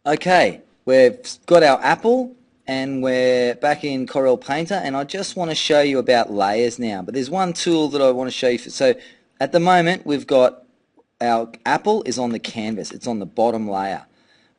Okay, we've got our apple and we're back in Corel Painter, and I just want to show you about layers now. But there's one tool that I want to show you. So at the moment we've got our apple is on the canvas. It's on the bottom layer.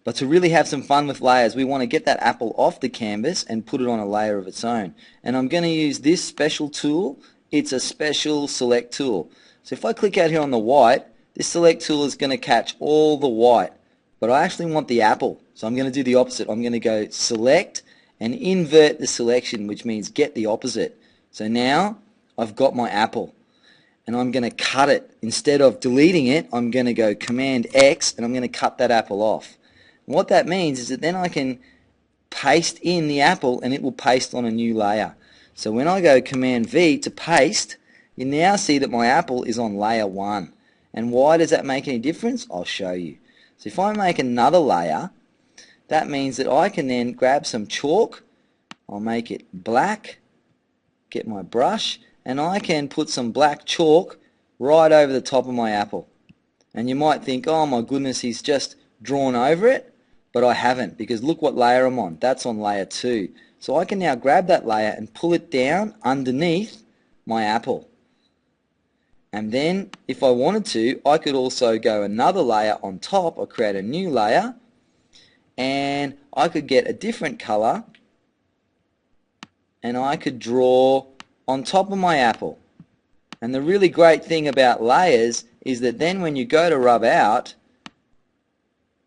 But to really have some fun with layers, we want to get that apple off the canvas and put it on a layer of its own. And I'm going to use this special tool. It's a special select tool. So if I click out here on the white, this select tool is going to catch all the white. But I actually want the apple. So I'm going to do the opposite. I'm going to go select and invert the selection, which means get the opposite. So now I've got my apple. And I'm going to cut it. Instead of deleting it, I'm going to go Command X and I'm going to cut that apple off. And what that means is that then I can paste in the apple and it will paste on a new layer. So when I go Command V to paste, you now see that my apple is on layer 1. And why does that make any difference? I'll show you. So if I make another layer, that means that I can then grab some chalk, I'll make it black, get my brush, and I can put some black chalk right over the top of my apple. And you might think, oh my goodness, he's just drawn over it, but I haven't, because look what layer I'm on. That's on layer 2. So I can now grab that layer and pull it down underneath my apple. And then if I wanted to, I could also go another layer on top or create a new layer, and I could get a different color and I could draw on top of my apple. And the really great thing about layers is that then when you go to rub out,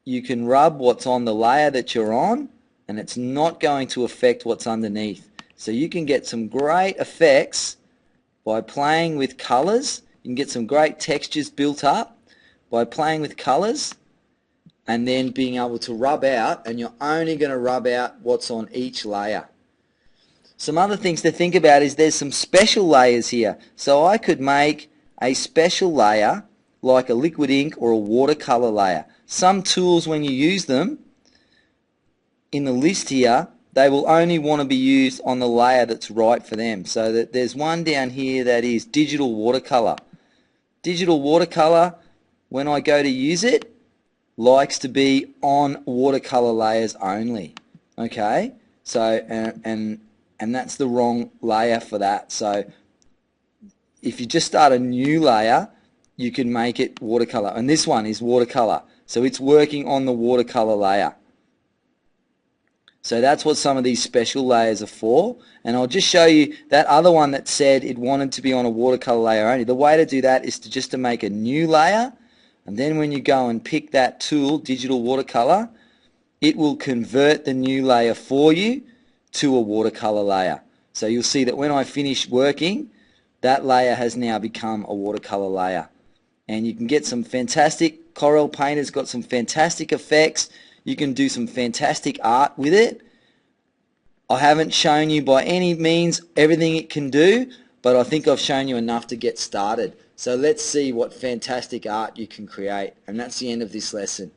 you can rub what's on the layer that you're on, and it's not going to affect what's underneath. So you can get some great effects by playing with colors. You can get some great textures built up by playing with colors and then being able to rub out, and you're only going to rub out what's on each layer. Some other things to think about is there's some special layers here. So I could make a special layer like a liquid ink or a watercolor layer. Some tools, when you use them in the list here, they will only want to be used on the layer that's right for them. So that there's one down here that is digital watercolor. Digital watercolor, when I go to use it, likes to be on watercolor layers only. Okay, so and that's the wrong layer for that. So if you just start a new layer, you can make it watercolor, and this one is watercolor, so it's working on the watercolor layer. So that's what some of these special layers are for. And I'll just show you that other one that said it wanted to be on a watercolor layer only. The way to do that is to make a new layer, and then when you go and pick that tool, digital watercolor, it will convert the new layer for you to a watercolor layer. So you'll see that when I finish working, that layer has now become a watercolor layer. And you can get some fantastic, Corel Painter's got some fantastic effects. You can do some fantastic art with it. I haven't shown you by any means everything it can do, but I think I've shown you enough to get started. So let's see what fantastic art you can create. And that's the end of this lesson.